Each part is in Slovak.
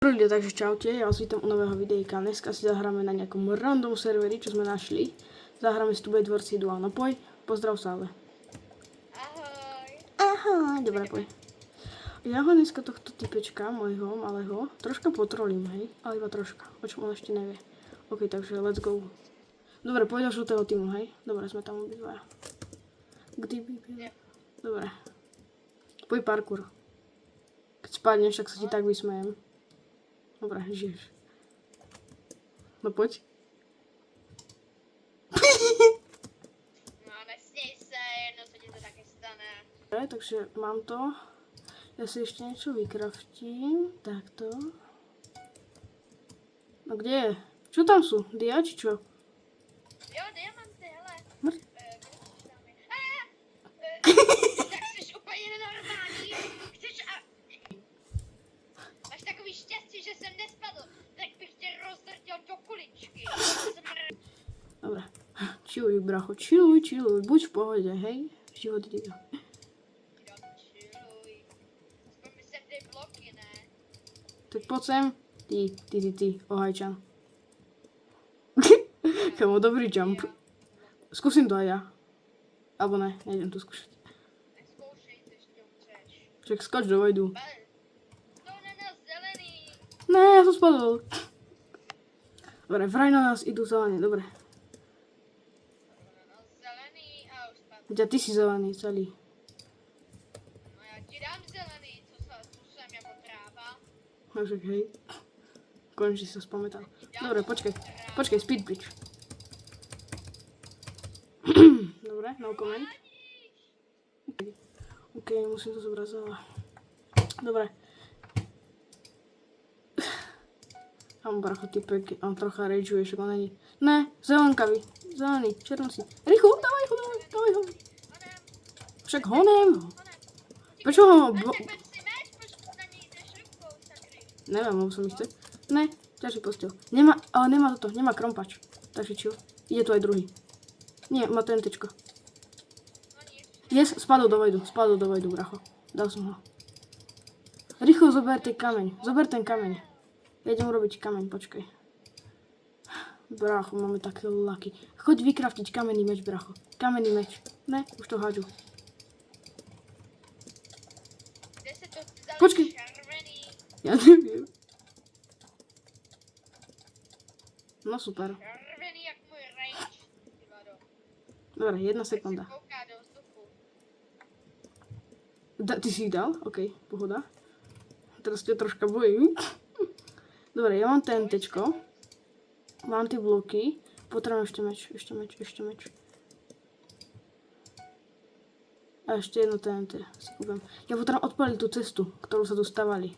Ľudia, takže čaute, ja vás vítam u nového videjka. Dneska si zahráme na nejakom random serveri, čo sme našli. Zahráme si tu Bedwars 2, no poj, pozdrav sa ale. Ahoj. Ahoj, dobre poj. Ja ho dneska tohto typečka, môjho malého, troška potrolím, hej, ale iba troška, o čom on ešte nevie. Ok, takže let's go. Dobre, poď do žltého týmu, hej. Dobre, sme tam obidvaja. Dobre. Poj parkour. Keď spadneš, tak sa ti tak vysmejem. Dobre, žiješ. No poď. No nesnej sa, jedno sa ti to také stane. Dobre, takže mám to. Ja si ešte niečo vykraftím. Takto. No kde je? Čo tam sú? Dia či čo? Jo, diamanty, hele. Mrt. Tak jsi úplně nenormální. Chceš a... Máš takový štěstí, že jsem nespadl. Tak bych tě rozdrtil do kuličky. Dobre. Chilluj, bracho. Chilluj. Buď v pohode, hej? Život Dia. Chilluj. Aspoň mi sem dej bloky, ne? Tak poď sem. Ty, ohajčan. Kamo, dobrý jump. Skúsim to aj ja. Alebo ne, nejdem to skúšať. Neskoušej, ty ještě umřeš. Čak skoč do vojdu. To na nás zelený. Ne, ja som spadol. Dobre, vraj na nás idú zelení, dobre. To na nás zelený a už spadl. Ja ty si zelený celý. No já ti dám zelený, co jsem jako tráva. No však hej. Konečne si sa spamätal. Dobre, počkaj, speed bridge. Dobre, no comment. Ok, musím to zobrať znova. Dobre. Mám bracho typek, on trocha rageuje, však on není. Ne, zelenkavý, zelený, černosý. Rýchlo, dávaj ho. Však honem. Prečo ho... Tak si meč, proč na něj jdeš rukou, sakry. Neviem, lebo som ich chce. Ne, ťažší postel. Nemá, ale nemá toto, nemá krompač. Takže chill. Ide tu aj druhý. Nie, má TNTčko. No nic. Yes, spadol do vojdu, bracho. Dal som ho. Rýchlo zober ten kameň, Ja idem urobiť kameň, počkaj. Bracho, máme také lucky. Choď vykraftiť kamenný meč, bracho. Kamenný meč. Ne, už to hádžu. Kde se to vzali Počkej. červený? Ja neviem. No super. Červený jak můj range. Ty vado. Dobre, 1 Se sekunda. kouká do vzduchu. Ty si ich dal? OK, pohoda. Teraz ťa troška bojím. Dobre, ja mám TNTčko. Mám tie bloky. Potrebujem ešte meč. A ešte jedno TNT si kúpem. Ja potrebujem odpaliť tú cestu, ktorú sa tu stavali.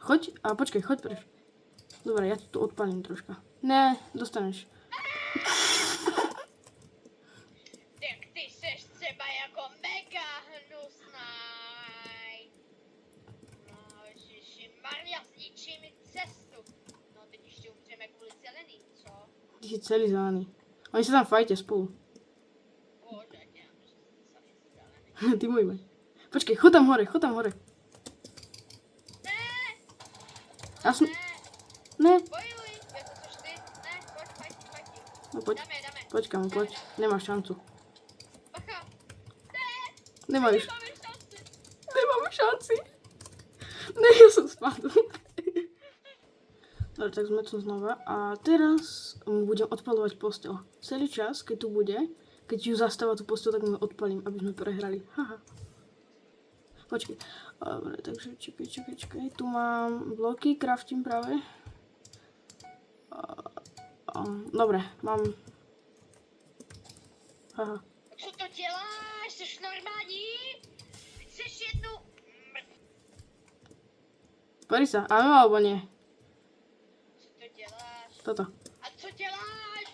Choď, a počkaj, choď preč. Dobre, ja tu odpalím troška. Ne, dostaneš. Tak ty seš třeba jako mega hnusnej. No, ježišimarja, zničí mi cestu. No, teď ještě umřeme kvůli zeleným, co? Ty si celý zelený. Oni sa tam fajte spolu. Bože, já že jste sami zelený. Ty môj. Počkej, chod tam hore. Ne, Ja som... ne, Ne. bojuj, je to což ty? Ne, pojď. No poď. Dáme. Poď, kamo, poď. Nemáš šancu. Bacha. Nemáš. Máme šanci. Nemáme šanci. Ne, ja som spadol. Dobre, tak sme tu znova. A teraz budem odpalovať postel. Celý čas, keď tu bude, keď ju zastáva tú postel, tak mu odpalím, aby sme prehrali. Haha. Počkej. Dobre, takže čakaj. Tu mám bloky, craftim práve. Dobre, mám... Haha. Co to děláš? Jsi normální? Chceš jednu... Pori sa, áno alebo nie? Co to děláš? Toto. A co děláš?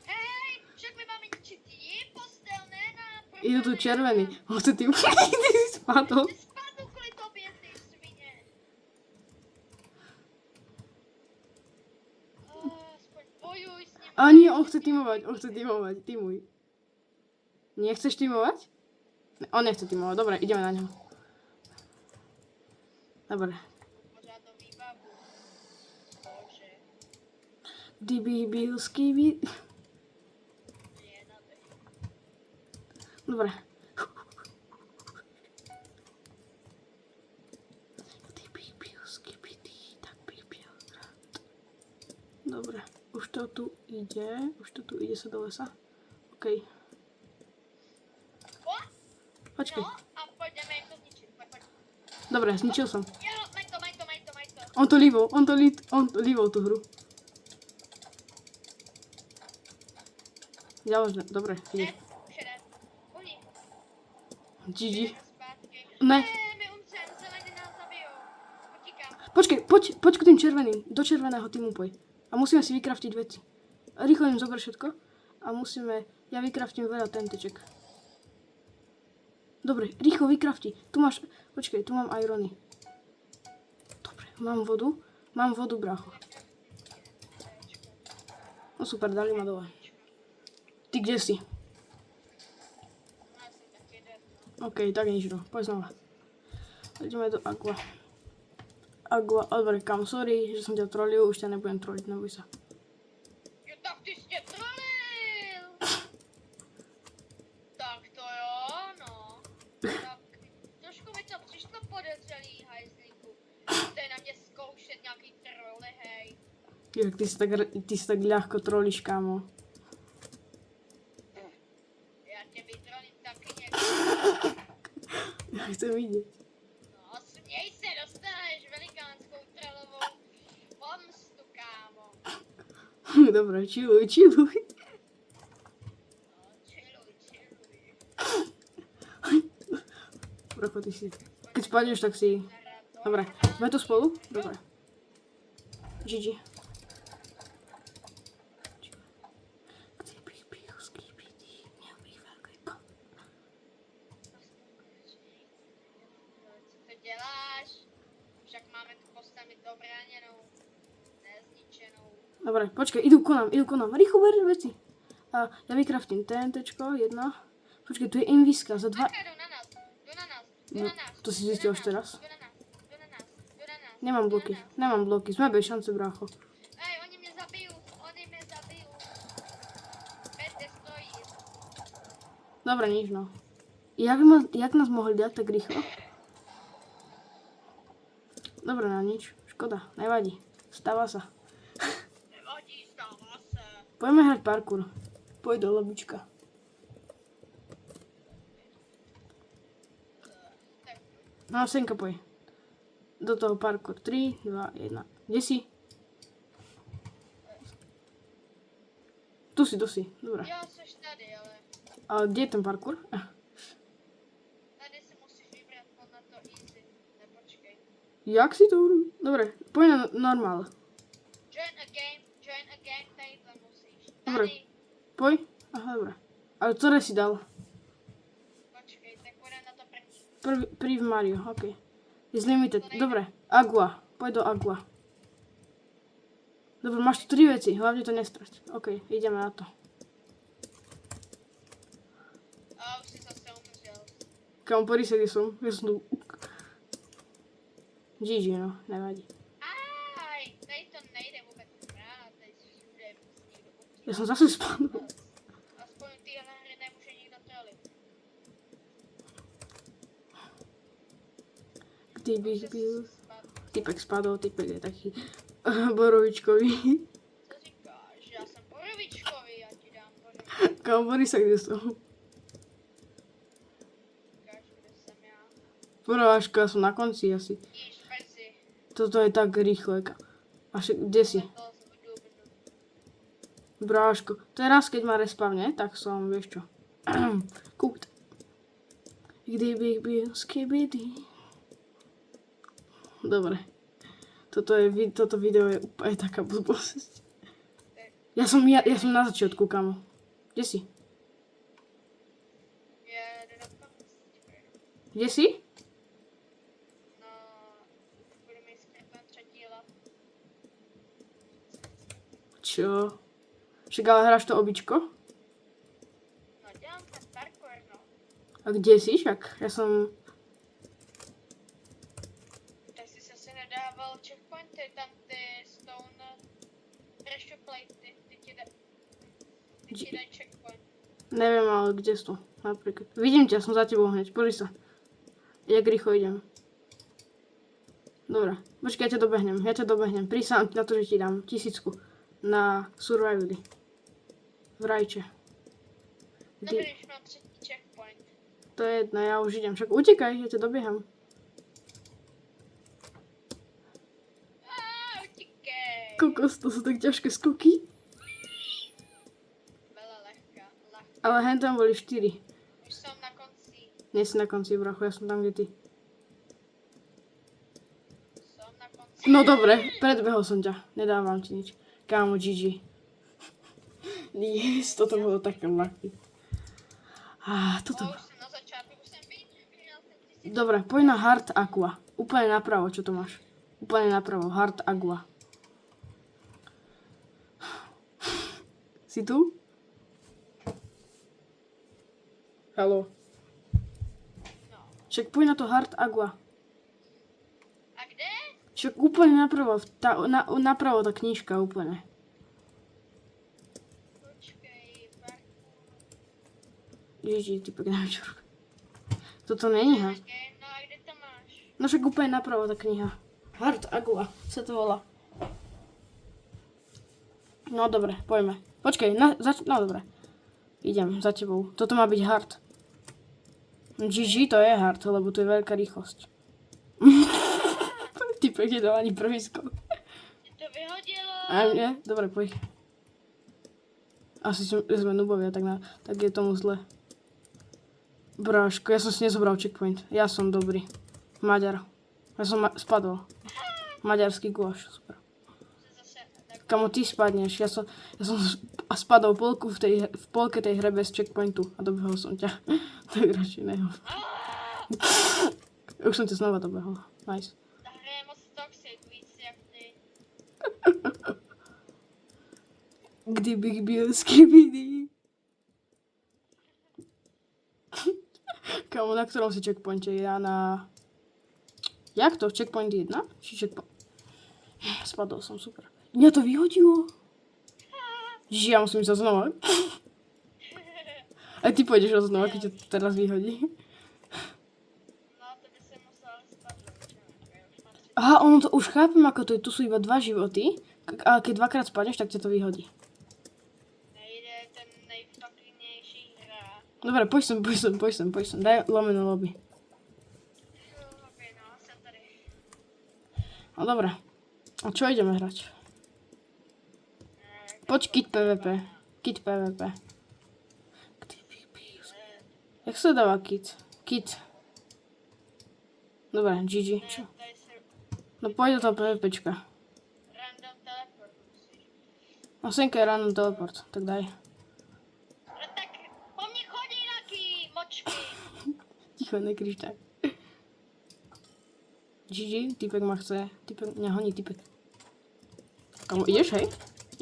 Hej, však my máme ničit jí postel, ne na... Idú tu červený. Ty si spadol. Ty spadnu kvůli tobě, ty svině. Aspoň bojuj s ním. Ale nie, on chce tímovať, tímuj. Nechceš tímovať? On nechce tímovať, dobre, ideme na ňo. Dobre. Pořádový babu. Bože, Kdyby byl skýby... nie na to. Dobre. Kdyby byl skýbitý, tak by byl rád. Dobre. Už to tu ide sa do lesa. OK. O, Počkej. no, a poďme im to zničiť. Poď. Dobre, zničil som. Jo, maj to. On to líval tú hru. Ďalej, dobre, ide. Ne, už je dead. Uhni. GG. Jdeme zpátky. Ne. My umřem, zelení nás zabijou. Utíkám. Počkej, poď k tým červeným. Do červeného týmu poj. A musíme si vykraftiť veci. Rýchlo im zober všetko. A ja vykraftím veľa tenteček. Dobre, rýchlo vykrafti. Tu mám irony. Dobre, mám vodu, brácho. No super, dali ma dole. Ty kde si? Ja som taký dead. OK, tak nič, no. Poď znova. Ideme do Aqua. Dobre, kam, sorry, že som ťa trolil, už ťa nebudem troliť, neboj sa. Jo, tak ty jsi mě trolil. Tak to jo, no. Tak trošku mi to přišlo podezřelý, hajzlíku. Chcete na mě zkoušet nějaký troly, hej. Jak ty si tak ľahko trolíš, kámo. Já tě vytrolím taky někdo. Ja chcem vidieť. No, směj se, dostaneš velikánskou trolovou pomstu, kámo. Dobre, chilluj. No, chilluj. Brocho, ty si... Keď spadneš, tak si... Dobre, sme tu spolu? Dobre. GG. Kdybych byl skýbitý, měl bych veľký pan. Co to děláš? Však máme tu postavit obráněnou, nezničenou. Dobre, počkaj, idú ko nám. Rýchlo ber veci. A ja vykraftím TNTčko, jedna. Počkaj, tu je inviska za dva... Matka, jdu na nás. No, to si zistil až teraz. Jdu na nás. Nemám bloky, sme bez šance, brácho. Ej, oni mě zabijou. Pete stojí. Dobre, nič, no. Jak nás mohli dať tak rýchlo? Dobre, na nič. Škoda, nevadí. Stáva sa. Nevadí, stává se. Poďme hrať parkour. Poď do lobička. No, Senka, poj. Do toho parkour. 3, 2, 1. Kde si? Tu si. Dobre. Jo, seš tady, ale A kde je ten parkour? tady si musíš vybrat podle to easy. Nepočkej. Jak si to urobí? Dobre, poď na normál. Join a game, tadyhle musíš. Dobre. Tady. Poď. Aha, dobre. Ale ktoré si dal? Počkej, tak půjdem na to první. Prvý v Mario, ok. Je limited, dobre. Agua, poď do Agua. Dobre, máš tu 3 veci, hlavne to nestrať. Ok, ideme na to. A už si zase umřel. Kam poríse, kde som? Ja som tu. GG, no, nevadí. Aj, tady to nejde vůbec hrát, tady všude musí někdo umřít. Ja som zase spadol. Aspoň v téhle hry nemůže nikdo trolit. Kdybych byl... Typek spadol, typek je taký borovičkový. Co říkáš? Já jsem borovičkový, já ti dám borovičkový. Kam poríse, kde som? Říkáš, kde jsem já. Porážka, ja som na konci asi. Jíž brzy. Toto je tak rýchle. Kde si? To zbudu. Bráško, teraz keď ma respavne, tak som, vieš čo. Kúpt. Kdybych byl skibidi. Dobre. Toto video je úplne taká blbosť. Ja som na začiatku, kamo. Kde si? Kde si? No, budu mi skrytnout třetí lap. Čo? Však ale hráš to običko? No, dělám ten parkour, no. A kde si však? Ja som... Tak jsi se nedával checkpoint ty stone pressure platey, ty ti dají checkpoint. Neviem, ale kde sú? Napríklad. Vidím ťa, som za tebou hneď. Pozri sa. Jak rýchlo idem. Dobre. Počkaj, ja ťa dobehnem. Prísam na to, že ti dám 1000 na survivali. V rajče. Dobrý, už mám 3. checkpoint. To je jedno, ja už idem. Však utekaj, ja ťa dobieham. Utíkej. Kokos, to sú tak ťažké skoky. Veľa ľahká. Ale hen tam boli 4. Už som na konci. Nie si na konci, brachu, ja som tam, kde ty. Som na konci. No dobre, predbehol som ťa. Nedávam ti nič. Kámo, GG. Yes, toto bolo také ľahké. Toto... Už som na začiatku, už som vyhral ten 1000. Dobre, poď na Hard Aqua. Úplne napravo, čo to máš? Úplne napravo, Hard Aqua. Si tu? Haló. No. Však poď na to Hard Aqua. A kde? Však úplne napravo, napravo tá knižka úplne. Počkej, Ježi, ty pekná večerka. Toto není Hard. no a kde to máš? No však úplne napravo tá kniha. Hard Aqua sa to volá. No dobre, poďme. Počkej, no dobre. Idem za tebou. Toto má byť hard. GG to je hard, lebo to je veľká rýchlosť. Ty pekne dal ani prvý skok. Ti to vyhodilo? A nie? Dobre, poď. Asi sme nubovia, tak je tomu zle. Bráško, ja som si nezobral checkpoint. Ja som dobrý. Maďar. Ja som spadol. Maďarský guláš, super. Kamo, ty spadneš. Ja som spadol v polke tej hre bez checkpointu a dobehol som ťa. Tak radšej neho. Už som ťa znova dobehol. Nice. Ta hra je moc toxic, víc jak ty. Kdybych byl skibidi. Kamo, na ktorom si checkpointe? Ja na... Jak to? Checkpoint 1? Či checkpoint... Spadol som, super. Mňa to vyhodilo. Žiži, ja musím ísť znova. Aj ty pôjdeš znova, keď ťa to teraz vyhodí. No, to by si musel spadnúť. Aha, ono to už chápem, ako to je. Tu sú iba 2 životy. Ale keď dvakrát spadneš, tak ťa to vyhodí. Nejde ten nejfuckinejší hra. Dobre, poď sem. Daj lomeno lobby. Okay, no, som tady. No dobre. A čo ideme hrať? Poď kit PvP. Kit PvP. Jak sa dáva kit? Kit. Dobre, GG. Čo? Tady si No poď do toho PvPčka. random teleport musíš. No senka je random teleport, tak daj. No tak po mne chodí taký močky. Ticho, nekrič tak. GG, typek ma chce. Typek mňa honí, typek. Kamo, ideš, hej?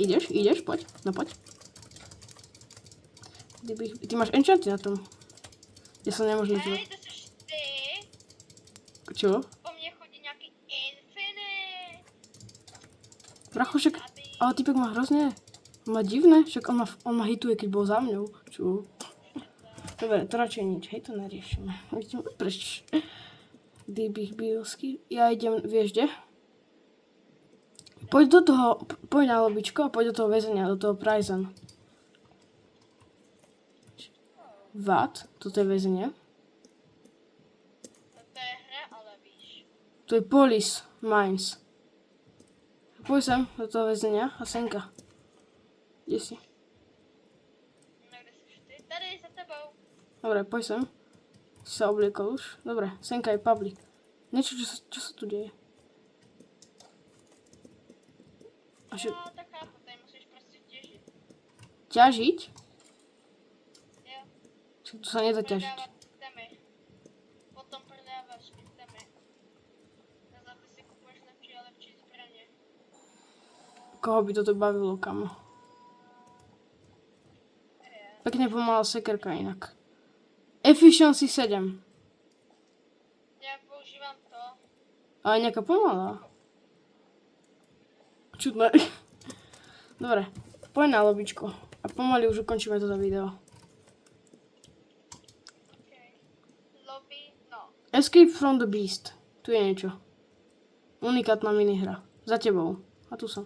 Ideš, poď. No poď. Ty máš enchanty na tom. Ja som nemožný tu. Hej, to seš ty. Čo? Po mne chodí nejaký Infinite. Bracho, však... Ale typek má hrozne... Má divné, však on ma hituje, keď bol za mňou. Čo? Dobre, to radšej nič, hej, to neriešime. Prečo? Kdybych byl ja idem, vieš kde? Poď do toho, poď na lobičko a poď do toho väzenia, do toho Prison. What? Toto je väzenie? To je hra, ale víš. To je Police Mines. Poď sem do toho väzenia a senka. Kde si? No, kde seš ty? Tady, za tebou. Dobre, poď sem. Si sa obliekol už? Dobre, senka je public. Niečo, čo sa tu deje? No, tak chápu, tady musíš prostě těžit. Ťažiť? Jo, Čo to sa nedá ťažiť. prodávat itemy. Potom prodáváš itemy. A za to si kupuješ lepší a lepší zbraně. Koho by toto bavilo, kamo? Pekne pomalá sekerka inak. Efficiency 7. Já používám to. Ale nejaká pomalá. čudné. Dobre, poď na lobičko. A pomaly už ukončíme toto video. Okay. Lobby, no. Escape from the Beast. Tu je niečo. Unikátna minihra. Za tebou. A tu som.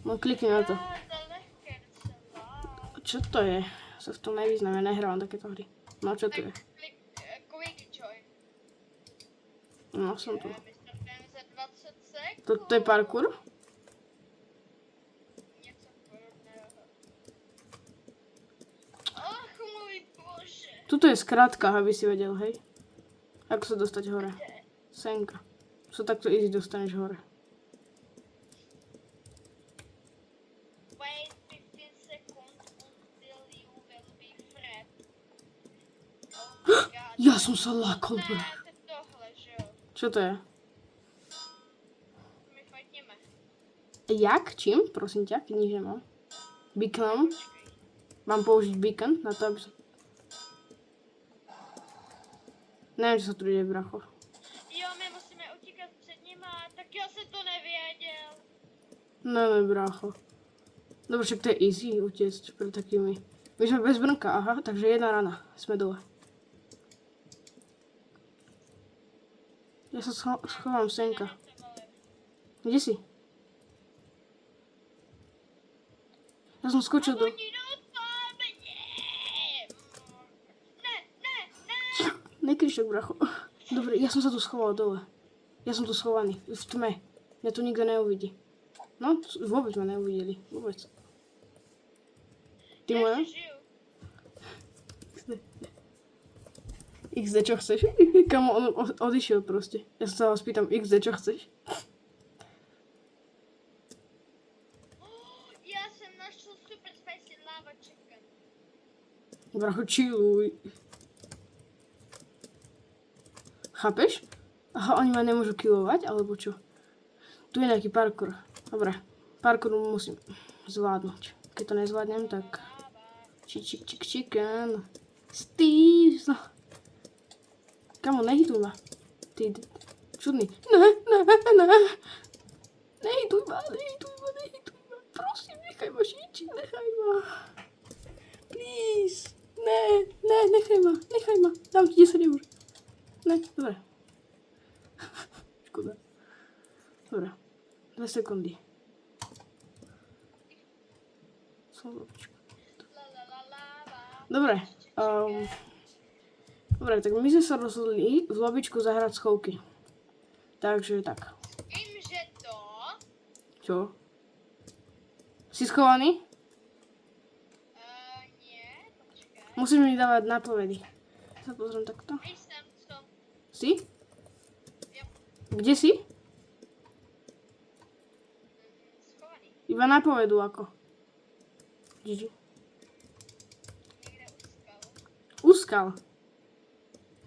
No klikni na to. To lehké docela. Čo to je? Sa v tom nevyznám, ja nehrávam takéto hry. No čo tu je? Klik, quick join. No som tu. Mr. Fan za 20 sekúnd. To je parkour? Něco podobného. Ach, môj bože. Tuto je skrátka, aby si vedel, hej? Ako sa dostať hore? Senka. Sa takto easy dostaneš hore. Wait 15 seconds until you will be Fred. Oh my god. Ja som sa lákol, Ne, bro. to je tohle, že jo. Čo to je? My fajtíme. Jak? Čím? Prosím ťa, keď nič nemám. Beaconom? Mám použiť beacon na to, aby som... Neviem, čo sa tu deje, bracho. Jo, my musíme utíkat před nima, tak já jsem to nevěděl. Ne, brácho. Dobre, však to je easy utiecť pred takými. My sme bez brnka, aha, takže jedna rana. Sme dole. Ja sa schovám senka. Kde si? Ja som skočil do... Oni jdou po mně. Ne. Nekrič tak, bracho. Dobre, ja som sa tu schoval dole. Ja som tu schovaný, v tme. Mňa tu nikto neuvidí. No, vôbec ma neuvideli. Vôbec. Ty moja? Žiju. XD, čo chceš? Kamo, on odišiel proste. Ja sa vás pýtam, XD, čo chceš? Já jsem našel super spicy lava chicken. Bracho, chilluj. Chápeš? Aha, oni ma nemôžu killovať, alebo čo? Tu je nejaký parkour. Dobre, parkour musím zvládnuť. Keď to nezvládnem, tak... Chicken. Steve. Kamo, nehituj ma. Ty čudný. Ne. Nehituj ma. Prosím, nechaj ma žiť. Nechaj ma. Please. Ne, nechaj ma. Dám ti 10 eur. Ne, dobre. Škoda. Dobre. 2 sekundy. Slovočko. Dobre. Dobre, tak my sme sa rozhodli v lobičku zahrať schovky. Takže tak. Vím, že to... Čo? Si schovaný? Nie, počkaj. Musíš mi dávať nápovedy. Sa pozriem takto. Nejsem, co? Si? Jo. Kde si? Schovaný. Iba nápovedu ako. Gigi. Někde uskal. Uskal.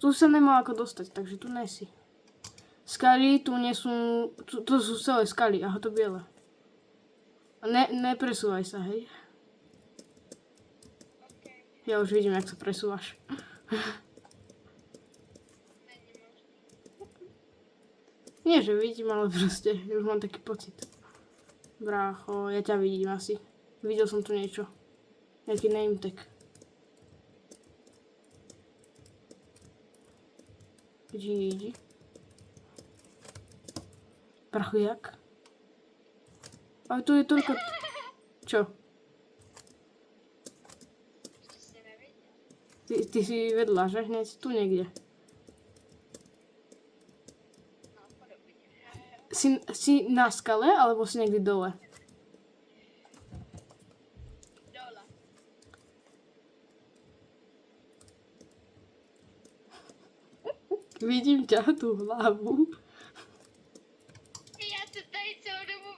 Tu sa nemal ako dostať, takže tu nesi. Skaly tu nie sú... To sú celé skaly, aha, to biele. A nepresúvaj sa, hej. Okay. Ja už vidím, jak sa presúvaš. Není možný. Nie, že vidím, ale proste, už mám taký pocit. Brácho, ja ťa vidím asi. Videl som tu niečo. Nejaký name tag. Gigi. Bracho, jak? Ale tu je toľko... Čo? To si nevěděl. Ty si vedľa, že? Hneď tu niekde. No, podobně. Si na skale, alebo si niekde dole? Dole. Vidím ťa, tú hlavu. Já jsem tady celou dobu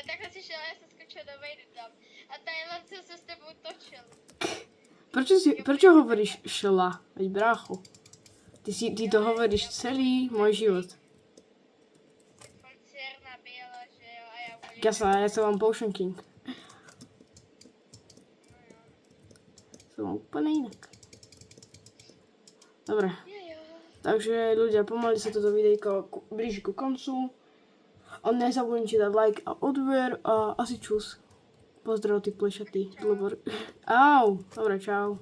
takhle si šla, já jsem skočila do vejdu tam. A tadyhle jsem se s tebou točil. Prečo hovoríš šla? Veď brácho. Ty to hovoríš celý môj život. Tak furt černá, biela, že jo, a já úplně... Ja sa vám Potion King. No jo. Som vám úplne inak. Dobre. Jo. Takže ľudia, pomaly sa toto videjko blíži ku koncu. A nezabudnite dať like a odber a asi čus. Pozdrav, ty plešatý blbor. Au, dobre, čau.